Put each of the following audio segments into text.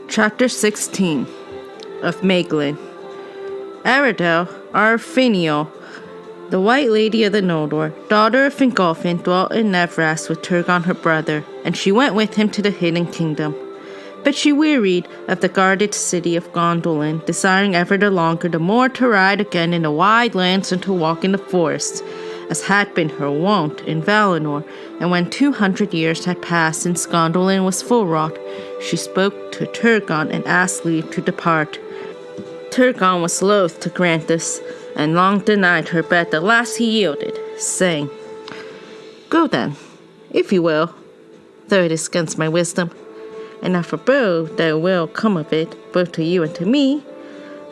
Chapter 16 of Maeglin. Aradel, Arfiniel, the White Lady of the Noldor, daughter of Fingolfin, dwelt in Nevras with Turgon her brother, and she went with him to the Hidden Kingdom. But she wearied of the guarded city of Gondolin, desiring ever the longer the more to ride again in the wide lands and to walk in the forests, as had been her wont in Valinor. And when 200 years had passed since Gondolin was full wrought, she spoke to Turgon and asked leave to depart. Turgon was loath to grant this, and long denied her, but at the last he yielded, saying, "Go then, if you will, though it is against my wisdom, and I forebode that will come of it, both to you and to me.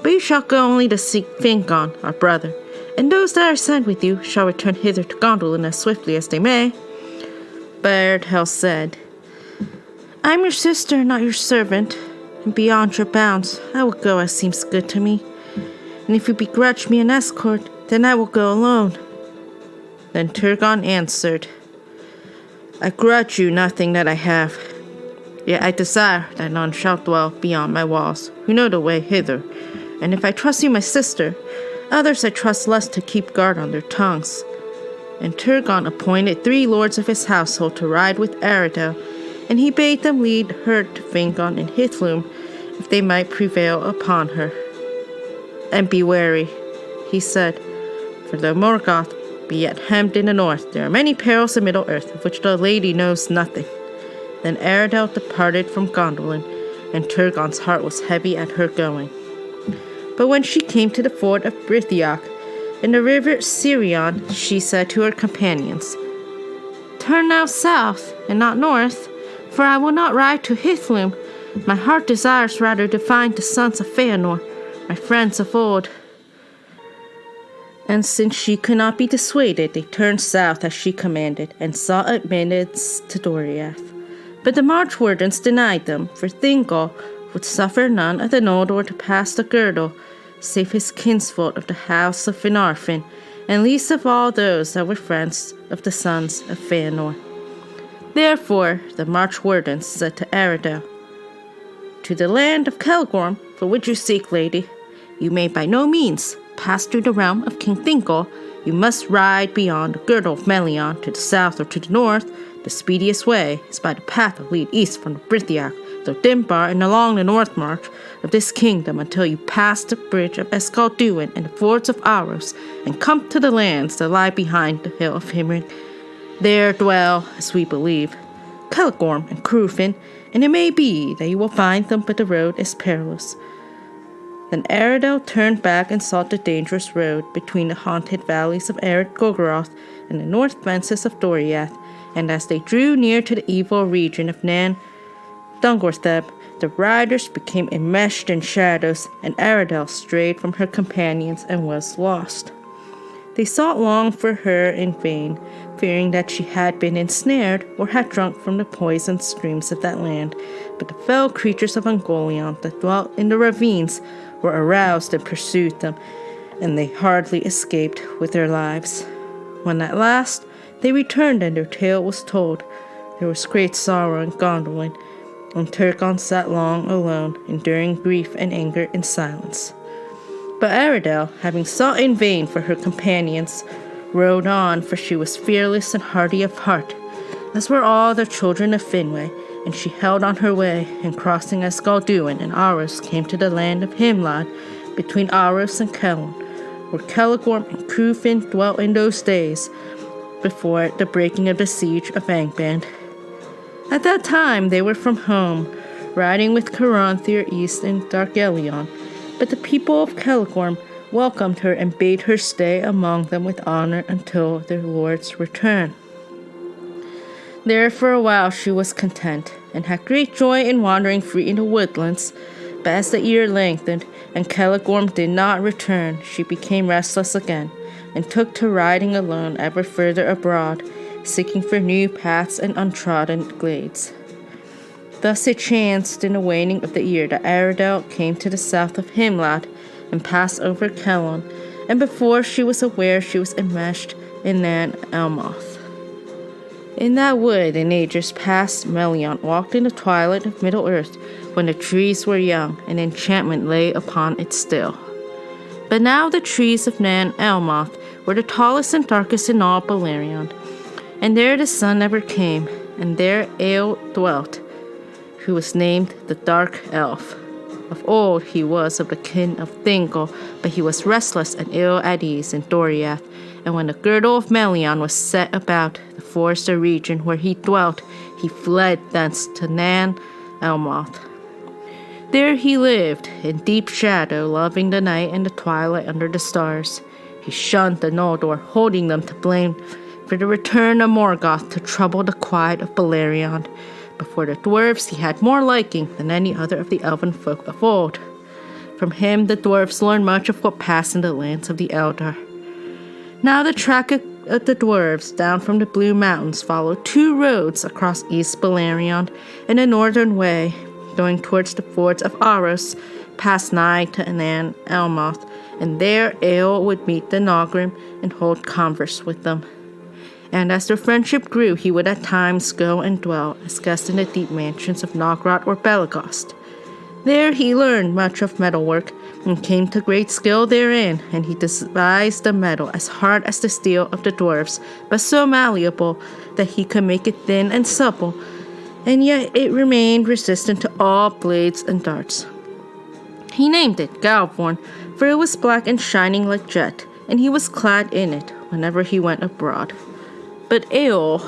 But you shall go only to seek Fingon, our brother, and those that are sent with you shall return hither to Gondolin as swiftly as they may." But Aradel said, "I am your sister, not your servant, and beyond your bounds I will go as seems good to me. And if you begrudge me an escort, then I will go alone." Then Turgon answered, "I grudge you nothing that I have. Yet I desire that none shall dwell beyond my walls, who know the way hither. And if I trust you, my sister, others I trust less to keep guard on their tongues." And Turgon appointed 3 lords of his household to ride with Aradel, and he bade them lead her to Fingon and Hithlum, if they might prevail upon her. "And be wary," he said, "for though Morgoth be yet hemmed in the north, there are many perils in Middle-earth of which the lady knows nothing." Then Aradel departed from Gondolin, and Turgon's heart was heavy at her going. But when she came to the ford of Brithiach, in the river Sirion, she said to her companions, "Turn now south, and not north, for I will not ride to Hithlum. My heart desires rather to find the sons of Feanor, my friends of old." And since she could not be dissuaded, they turned south as she commanded, and sought admittance to Doriath. But the march wardens denied them, for Thingol would suffer none of the Noldor to pass the girdle, save his kinsfolk of the house of Finarfin, and least of all those that were friends of the sons of Feanor. Therefore the march wardens said to Aradel, "To the land of Celgorm, for which you seek, lady, you may by no means pass through the realm of King Thingol. You must ride beyond the girdle of Melion to the south or to the north. The speediest way is by the path that lead east from the Brithiach, through Dimbar, and along the north march of this kingdom until you pass the bridge of Escalduin and the fords of Aros, and come to the lands that lie behind the hill of Himrin. There dwell, as we believe, Celgorm and Crufin, and it may be that you will find them, but the road is perilous." Then Aradel turned back and sought the dangerous road between the haunted valleys of Ered Gogoroth and the north fences of Doriath, and as they drew near to the evil region of Nan Dungortheb, the riders became enmeshed in shadows, and Aradel strayed from her companions and was lost. They sought long for her in vain, fearing that she had been ensnared or had drunk from the poisoned streams of that land. But the fell creatures of Ungoliant that dwelt in the ravines were aroused and pursued them, and they hardly escaped with their lives. When at last they returned and their tale was told, there was great sorrow in Gondolin, and Turgon sat long alone, enduring grief and anger in silence. But Aradel, having sought in vain for her companions, rode on, for she was fearless and hardy of heart, as were all the children of Finwë, and she held on her way, and crossing Escalduin and Aros came to the land of Himlad, between Aros and Kelon, where Celgorm and Crufin dwelt in those days, before the breaking of the siege of Angband. At that time they were from home, riding with Caranthir east in Dargelion, but the people of Celgorm welcomed her and bade her stay among them with honor until their lord's return. There for a while she was content, and had great joy in wandering free in the woodlands. But as the year lengthened, and Celgorm did not return, she became restless again, and took to riding alone ever further abroad, seeking for new paths and untrodden glades. Thus it chanced in the waning of the year that Aradel came to the south of Himlad, and passed over Kelon, and before she was aware she was enmeshed in Nan Elmoth. In that wood, in ages past, Melion walked in the twilight of Middle-earth when the trees were young, and enchantment lay upon it still. But now the trees of Nan Elmoth were the tallest and darkest in all Beleriand, and there the sun never came, and there Eol dwelt, who was named the Dark Elf. Of old he was of the kin of Thingol, but he was restless and ill at ease in Doriath, and when the girdle of Melion was set about the forested region where he dwelt, he fled thence to Nan Elmoth. There he lived, in deep shadow, loving the night and the twilight under the stars. He shunned the Noldor, holding them to blame for the return of Morgoth to trouble the quiet of Beleriand. But for the dwarves he had more liking than any other of the elven folk of old. From him the dwarves learned much of what passed in the lands of the Eldar. Now the track of the dwarves down from the Blue Mountains followed 2 roads across East Beleriand in a northern way, going towards the fords of Aros, past nigh to Nan Elmoth, and there Eol would meet the Nogrim and hold converse with them. And as their friendship grew, he would at times go and dwell as guest in the deep mansions of Nogrod or Belagost. There he learned much of metalwork, and came to great skill therein, and he devised the metal as hard as the steel of the dwarves, but so malleable that he could make it thin and supple, and yet it remained resistant to all blades and darts. He named it Galvorn, for it was black and shining like jet, and he was clad in it whenever he went abroad. But Eol,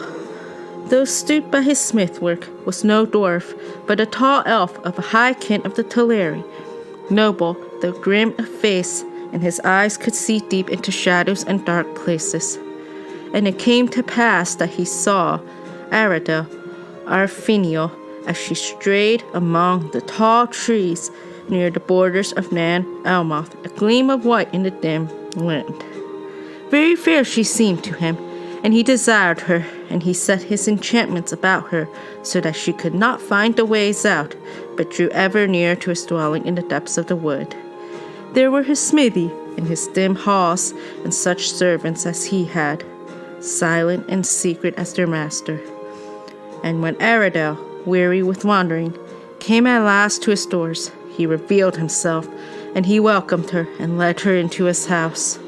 though stooped by his smithwork, was no dwarf, but a tall elf of a high kin of the Teleri, noble, though grim of face, and his eyes could see deep into shadows and dark places. And it came to pass that he saw Aradel, Arfinio, as she strayed among the tall trees near the borders of Nan Elmoth, a gleam of white in the dim wind. Very fair she seemed to him, and he desired her, and he set his enchantments about her, so that she could not find the ways out, but drew ever near to his dwelling in the depths of the wood. There were his smithy, and his dim halls, and such servants as he had, silent and secret as their master. And when Aradel, weary with wandering, came at last to his doors, he revealed himself, and he welcomed her, and led her into his house.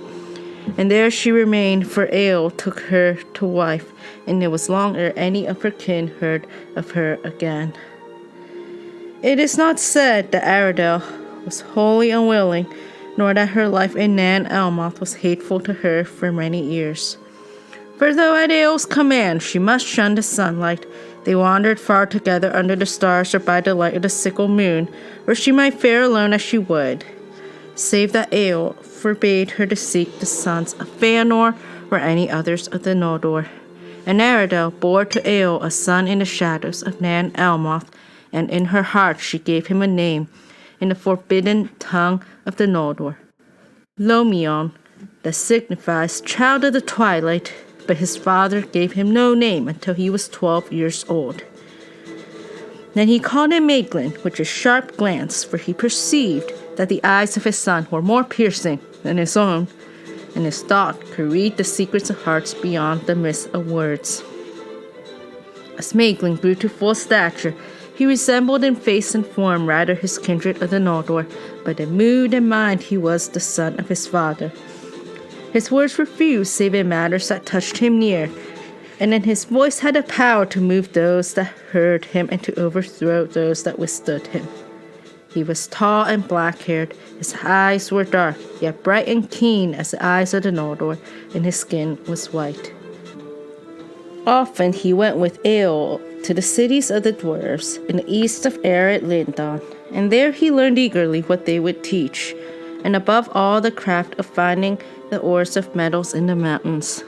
And there she remained, for Eol took her to wife, and it was long ere any of her kin heard of her again. It is not said that Aradel was wholly unwilling, nor that her life in Nan Elmoth was hateful to her for many years. For though at Eol's command she must shun the sunlight, they wandered far together under the stars or by the light of the sickle moon, where she might fare alone as she would, save that Eol forbade her to seek the sons of Feanor or any others of the Noldor. And Aradel bore to Eol a son in the shadows of Nan Elmoth, and in her heart she gave him a name in the forbidden tongue of the Noldor, Lomion, that signifies child of the twilight, but his father gave him no name until he was 12 years old. Then he called him Maeglin, which is sharp glance, for he perceived that the eyes of his son were more piercing than his own, and his thought could read the secrets of hearts beyond the mist of words. As Maeglin grew to full stature, he resembled in face and form rather his kindred of the Noldor, but in mood and mind he was the son of his father. His words were few save in matters that touched him near, and then his voice had a power to move those that heard him and to overthrow those that withstood him. He was tall and black-haired, his eyes were dark, yet bright and keen as the eyes of the Noldor, and his skin was white. Often he went with Eol to the cities of the dwarves in the east of Ered Lindon, and there he learned eagerly what they would teach, and above all the craft of finding the ores of metals in the mountains.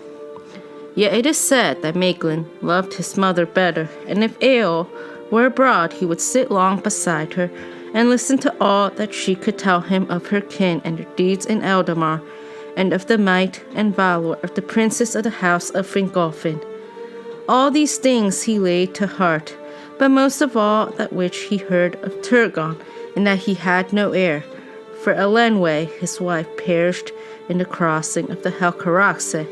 Yet it is said that Maeglin loved his mother better, and if Eol were abroad he would sit long beside her, and listen to all that she could tell him of her kin and their deeds in Eldamar, and of the might and valor of the princes of the house of Fingolfin. All these things he laid to heart, but most of all that which he heard of Turgon, and that he had no heir, for Elenwe, his wife, perished in the crossing of the Helcaraxe,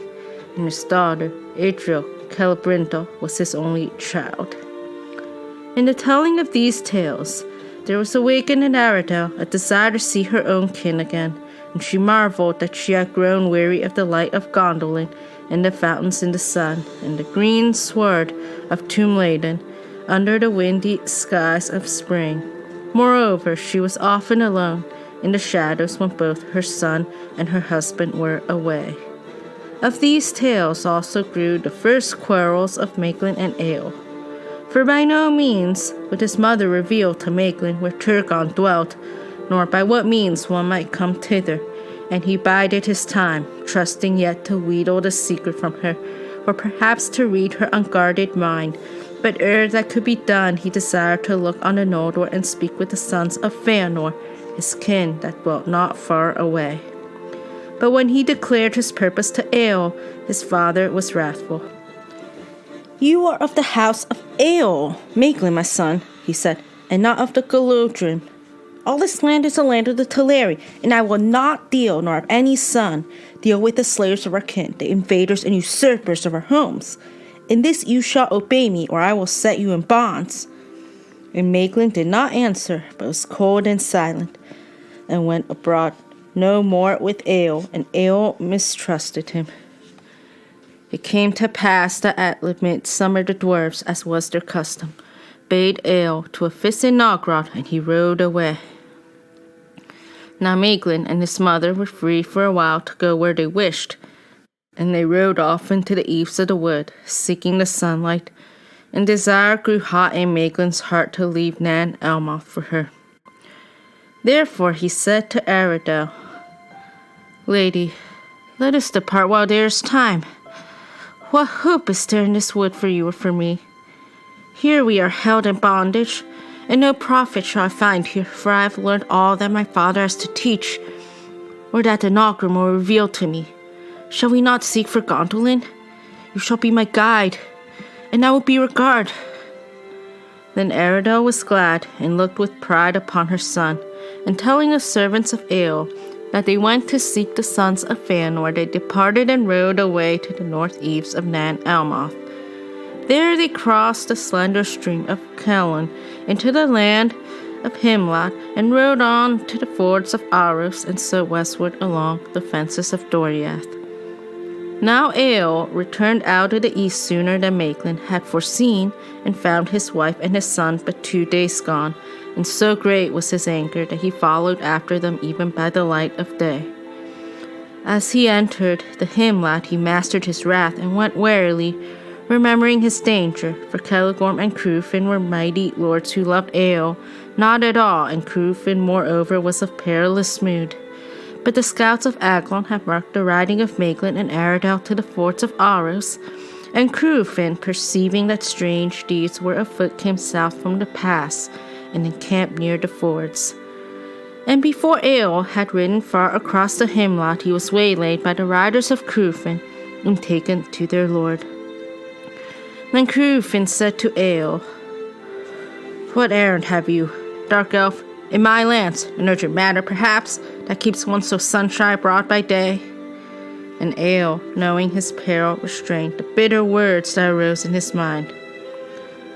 and his daughter, Idril Celebrindo, was his only child. In the telling of these tales, there was awakened in Aradel a desire to see her own kin again, and she marveled that she had grown weary of the light of Gondolin, and the fountains in the sun, and the green sward of Maeglin under the windy skies of spring. Moreover, she was often alone in the shadows when both her son and her husband were away. Of these tales also grew the first quarrels of Maeglin and Eöl. For by no means would his mother reveal to Maeglin where Turgon dwelt, nor by what means one might come thither, and he bided his time, trusting yet to wheedle the secret from her, or perhaps to read her unguarded mind. But ere that could be done, he desired to look on the Noldor and speak with the sons of Feanor, his kin that dwelt not far away. But when he declared his purpose to Eöl, his father was wrathful. "You are of the house of Eöl, Maeglin, my son," he said, "and not of the Galadrim. All this land is the land of the Teleri, and I will not deal, nor have any son, deal with the slayers of our kin, the invaders and usurpers of our homes. In this you shall obey me, or I will set you in bonds." And Maeglin did not answer, but was cold and silent, and went abroad no more with Eöl, and Eöl mistrusted him. It came to pass that at midsummer the dwarves, as was their custom, bade Eöl to a feast in Nogrod, and he rode away. Now Maeglin and his mother were free for a while to go where they wished, and they rode off into the eaves of the wood, seeking the sunlight, and desire grew hot in Maeglin's heart to leave Nan Elmoth for her. Therefore he said to Aradel, "Lady, let us depart while there is time. What hope is there in this wood for you or for me? Here we are held in bondage, and no profit shall I find here, for I have learned all that my father has to teach, or that the Nogrim will reveal to me. Shall we not seek for Gondolin? You shall be my guide, and I will be your guard." Then Aradel was glad, and looked with pride upon her son, and telling the servants of Eöl that they went to seek the sons of Feanor, they departed and rode away to the north eaves of Nan Elmoth. There they crossed the slender stream of Kellin into the land of Himlat, and rode on to the fords of Aros, and so westward along the fences of Doriath. Now Eöl returned out of the east sooner than Maeglin had foreseen, and found his wife and his son but 2 days gone, and so great was his anger that he followed after them even by the light of day. As he entered the Himlat, he mastered his wrath and went warily, remembering his danger, for Celegorm and Crúfin were mighty lords who loved Eöl not at all, and Crúfin moreover was of perilous mood. But the scouts of Aglon had marked the riding of Maeglin and Aradel to the fords of Aros, and Crúfin, perceiving that strange deeds were afoot, came south from the pass, and encamped near the fords. And before Eöl had ridden far across the Himlat, he was waylaid by the riders of Crúfin, and taken to their lord. Then Crúfin said to Eöl, "What errand have you, dark elf, in my lands? An urgent matter, perhaps, that keeps one so sunshine broad by day?" And Eöl, knowing his peril, restrained the bitter words that arose in his mind.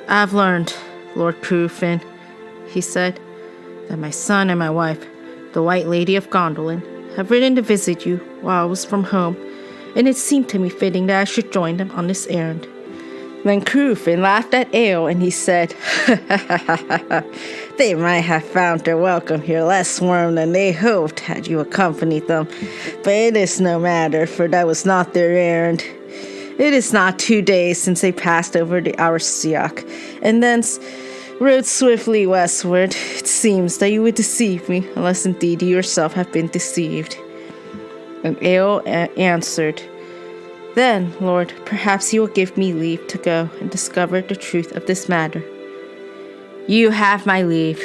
"I have learned, Lord Crúfin," he said, "that my son and my wife, the White Lady of Gondolin, have ridden to visit you while I was from home, and it seemed to me fitting that I should join them on this errand." Then Crúfin laughed at Eöl, and he said, "They might have found their welcome here less warm than they hoped had you accompanied them, but it is no matter, for that was not their errand. It is not 2 days since they passed over the Arsiak, and thence rode swiftly westward. It seems that you would deceive me, unless indeed you yourself have been deceived." And Eöl answered, "Then, Lord, perhaps you will give me leave to go and discover the truth of this matter." "You have my leave,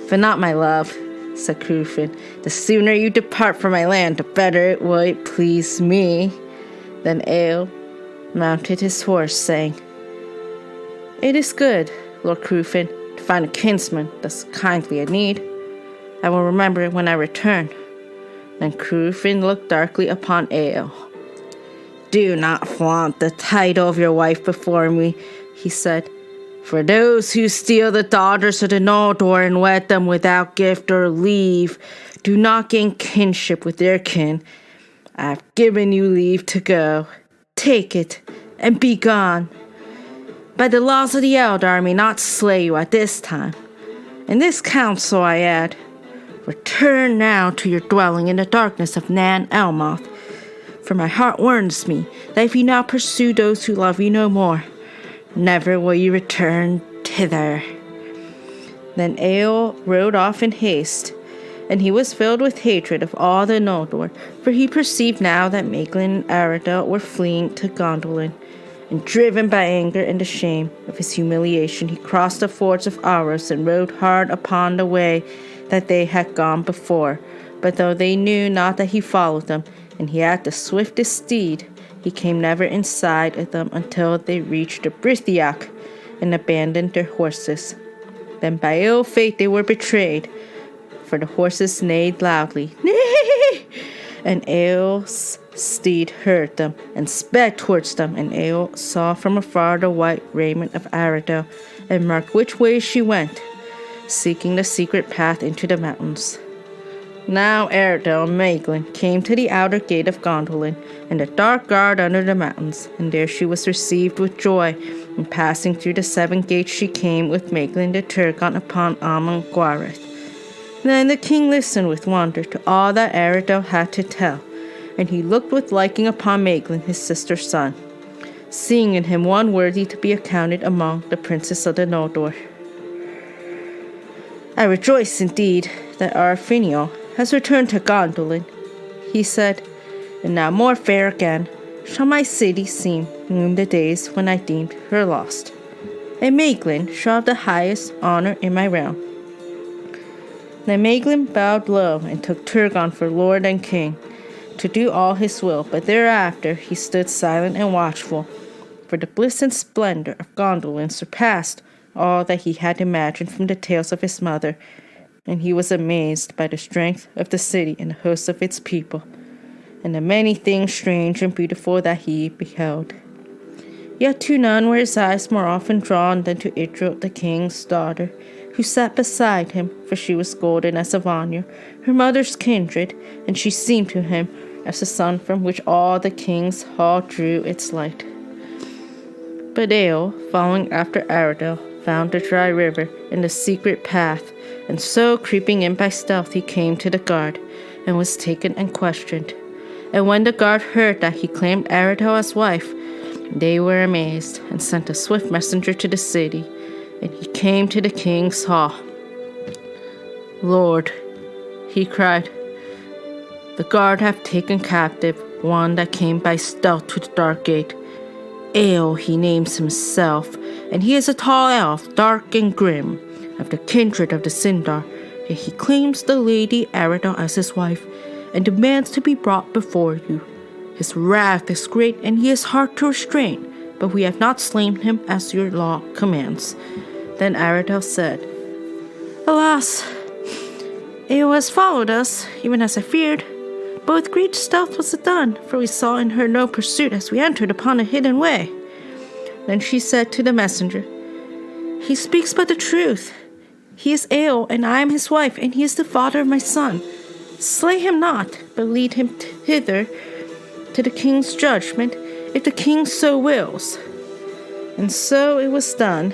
but not my love," said Crúfin. "The sooner you depart from my land, the better it would please me." Then Eöl mounted his horse, saying, "It is good, Lord Crúfin, to find a kinsman thus kindly in need. I will remember it when I return." Then Crúfin looked darkly upon Eöl. "Do not flaunt the title of your wife before me," he said, For those who steal the daughters of the Noldor and wed them without gift or leave do not gain kinship with their kin. I have given you leave to go. Take it, and be gone. By the laws of the Eldar, I may not slay you at this time. In this council I add, return now to your dwelling in the darkness of Nan Elmoth, for my heart warns me that if you now pursue those who love you no more, never will you return thither. Then Eöl rode off in haste, and he was filled with hatred of all the Noldor, for he perceived now that Maeglin and Arundel were fleeing to Gondolin. And driven by anger and the shame of his humiliation, he crossed the fords of Aros and rode hard upon the way that they had gone before. But though they knew not that he followed them, and he had the swiftest steed, he came never in sight of them until they reached the Brithiach and abandoned their horses. Then by ill fate they were betrayed, for the horses neighed loudly, "Neigh!" And Eöl's steed heard them and sped towards them, and Eöl saw from afar the white raiment of Arundel and marked which way she went, seeking the secret path into the mountains. Now Arundel and Maeglin came to the outer gate of Gondolin and the dark guard under the mountains, and there she was received with joy, and passing through the 7 gates she came with Maeglin to Turgon upon Amon Gwareth. Then the king listened with wonder to all that Arundel had to tell, and he looked with liking upon Maeglin, his sister's son, seeing in him one worthy to be accounted among the princes of the Noldor. I rejoice indeed that Arfiniel has returned to Gondolin, he said, and now more fair again shall my city seem in the days when I deemed her lost, and Maeglin shall have the highest honor in my realm. Then Maeglin bowed low and took Turgon for lord and king, to do all his will, but thereafter he stood silent and watchful, for the bliss and splendor of Gondolin surpassed all that he had imagined from the tales of his mother, and he was amazed by the strength of the city and the hosts of its people, and the many things strange and beautiful that he beheld. Yet to none were his eyes more often drawn than to Idril, the king's daughter, who sat beside him, for she was golden as a Vanir, her mother's kindred, and she seemed to him as the sun from which all the king's hall drew its light. But Eöl, following after Arundel, found the dry river and the secret path, and so creeping in by stealth he came to the guard, and was taken and questioned. And when the guard heard that he claimed Arundel as wife, they were amazed, and sent a swift messenger to the city, and he came to the king's hall. Lord, he cried, the guard have taken captive one that came by stealth to the dark gate. Eöl he names himself, and he is a tall elf, dark and grim, of the kindred of the Sindar, yet he claims the lady Arundel as his wife, and demands to be brought before you. His wrath is great, and he is hard to restrain, but we have not slain him as your law commands. Then Arundel said, Alas, Eöl has followed us, even as I feared. But with great stealth was it done, for we saw in her no pursuit as we entered upon a hidden way. Then she said to the messenger, He speaks but the truth. He is Eöl, and I am his wife, and he is the father of my son. Slay him not, but lead him hither to the king's judgment, if the king so wills. And so it was done,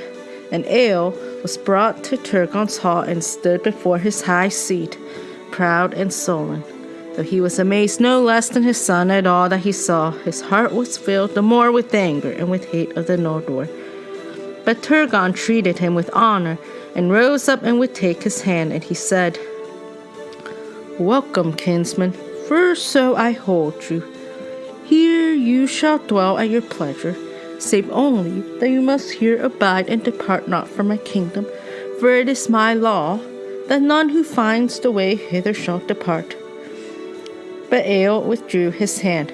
and Eöl was brought to Turgon's hall and stood before his high seat, proud and sullen. Though he was amazed no less than his son at all that he saw, his heart was filled the more with anger and with hate of the Noldor. But Turgon treated him with honor, and rose up and would take his hand, and he said, Welcome, kinsman, for so I hold you. Here you shall dwell at your pleasure, save only that you must here abide and depart not from my kingdom, for it is my law that none who finds the way hither shall depart. But Eöl withdrew his hand.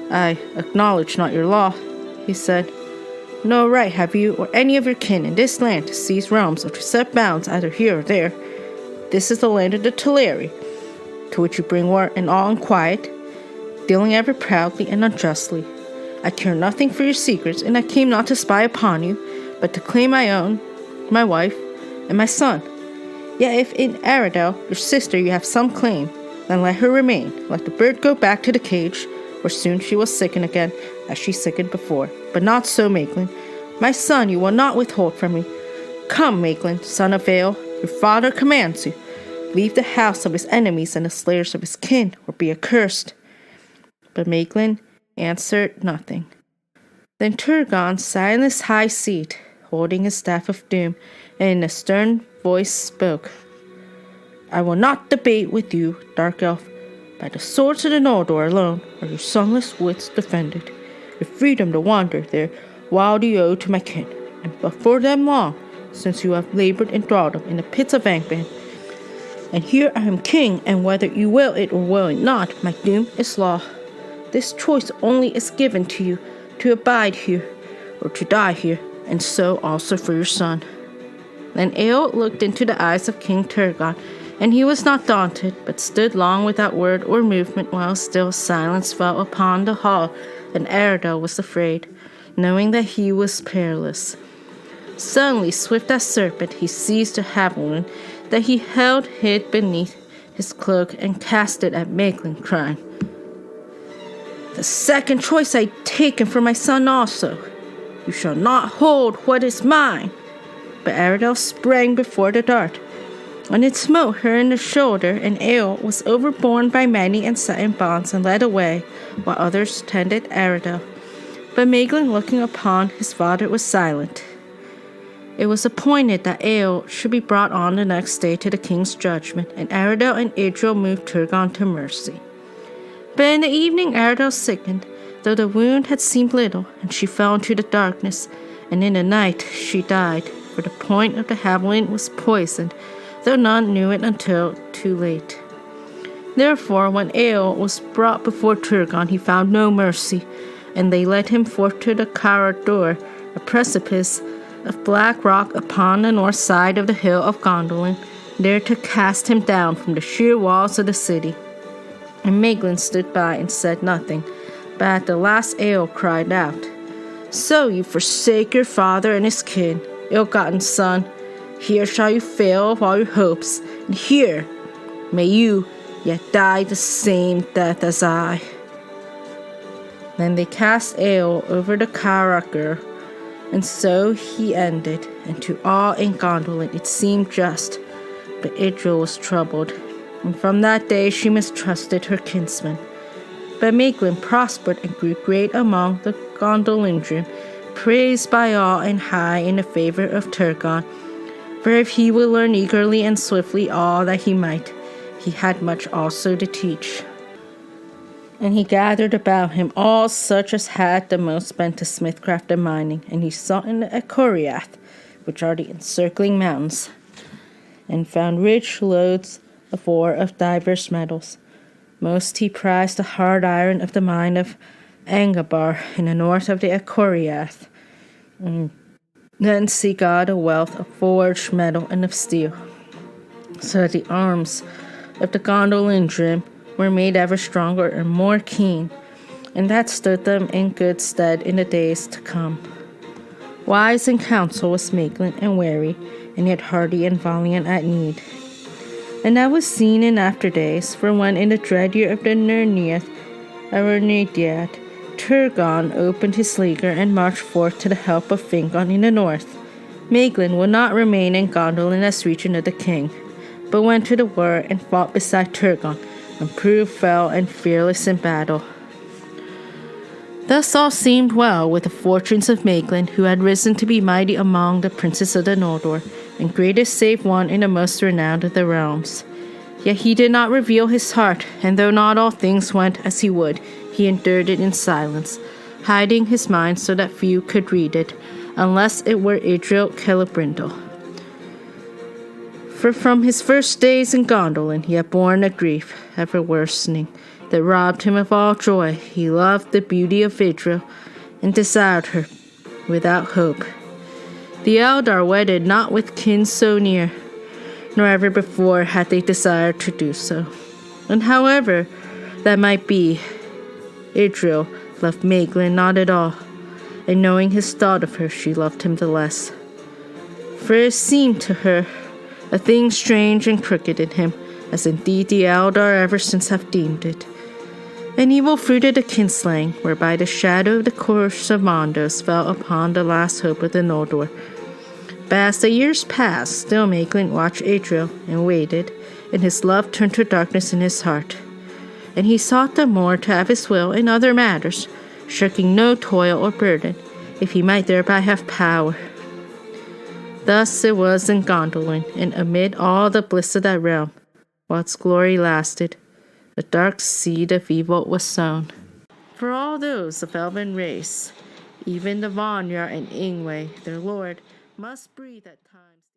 I acknowledge not your law, he said. No right have you or any of your kin in this land to seize realms or to set bounds either here or there. This is the land of the Teleri, to which you bring war and all in quiet, dealing ever proudly and unjustly. I care nothing for your secrets, and I came not to spy upon you, but to claim my own, my wife, and my son. Yet if in Aradel, your sister, you have some claim, then let her remain. Let the bird go back to the cage, for soon she will sicken again, as she sickened before. But not so, Maeglin. My son you will not withhold from me. Come, Maeglin, son of Vale, your father commands you. Leave the house of his enemies and the slayers of his kin, or be accursed. But Maeglin answered nothing. Then Turgon sat in his high seat, holding his staff of doom, and in a stern voice spoke. I will not debate with you, dark elf. By the swords of the Noldor alone are your songless wits defended. Your freedom to wander there while you owe to my kin, and before them long, since you have labored in thraldom in the pits of Angband. And here I am king, and whether you will it or will it not, my doom is law. This choice only is given to you, to abide here, or to die here, and so also for your son. Then Eöl looked into the eyes of King Turgon, and he was not daunted, but stood long without word or movement, while still silence fell upon the hall, and Aradel was afraid, knowing that he was perilous. Suddenly, swift as serpent, he seized a javelin that he held hid beneath his cloak, and cast it at Maeglin, crying, The second choice I taken for my son also. You shall not hold what is mine. But Aradel sprang before the dart, and it smote her in the shoulder, and Eöl was overborne by many and set in bonds and led away, while others tended Aradel. But Maeglin, looking upon his father, was silent. It was appointed that Eöl should be brought on the next day to the king's judgment, and Aradel and Idril moved Turgon to mercy. But in the evening Aradel sickened, though the wound had seemed little, and she fell into the darkness, and in the night she died, for the point of the javelin was poisoned, though none knew it until too late. Therefore, when Eöl was brought before Turgon, he found no mercy, and they led him forth to the Carador, a precipice of black rock upon the north side of the hill of Gondolin, there to cast him down from the sheer walls of the city. And Maeglin stood by and said nothing, but at the last Eöl cried out, So you forsake your father and his kin, ill-gotten son. Here shall you fail of all your hopes, and here may you yet die the same death as I. Then they cast Eöl over the Carador, and so he ended, and to all in Gondolin it seemed just, but Idril was troubled, and from that day she mistrusted her kinsman. But Maeglin prospered and grew great among the Gondolindrim, praised by all and high in the favor of Turgon, for if he would learn eagerly and swiftly all that he might, he had much also to teach. And he gathered about him all such as had the most bent to smithcraft and mining, and he sought in the Echoriath, which are the encircling mountains, and found rich lodes of ore of divers metals. Most he prized the hard iron of the mine of Angabar in the north of the Echoriath, and thence he got a wealth of forged metal and of steel, so that the arms of the Gondolindrim were made ever stronger and more keen, and that stood them in good stead in the days to come. Wise in counsel was Maeglin, and wary, and yet hardy and valiant at need. And that was seen in after days, for when in the dread year of the Nerniath, Aronediad, Turgon opened his leaguer and marched forth to the help of Fingon in the north, Maeglin would not remain in Gondolin as regent of the king, but went to the war and fought beside Turgon, and proved fell and fearless in battle. Thus all seemed well with the fortunes of Maeglin, who had risen to be mighty among the princes of the Noldor, and greatest save one in the most renowned of the realms. Yet he did not reveal his heart, and though not all things went as he would, he endured it in silence, hiding his mind so that few could read it, unless it were Idril Celebrimbor. For from his first days in Gondolin he had borne a grief, ever worsening, that robbed him of all joy. He loved the beauty of Idril, and desired her without hope. The Eldar wedded not with kin so near, nor ever before had they desired to do so. And however that might be, Idril loved Maeglin not at all, and knowing his thought of her, she loved him the less. For it seemed to her a thing strange and crooked in him, as indeed the Eldar ever since have deemed it. An evil fruit of the kinslaying, whereby the shadow of the curse of Mondos fell upon the last hope of the Noldor. But as the years passed, still Maeglin watched Adriel and waited, and his love turned to darkness in his heart. And he sought the more to have his will in other matters, shirking no toil or burden, if he might thereby have power. Thus it was in Gondolin, and amid all the bliss of that realm, while its glory lasted, a dark seed of evil was sown. For all those of elven race, even the Vanyar and Ingwe, their lord, must breathe at times.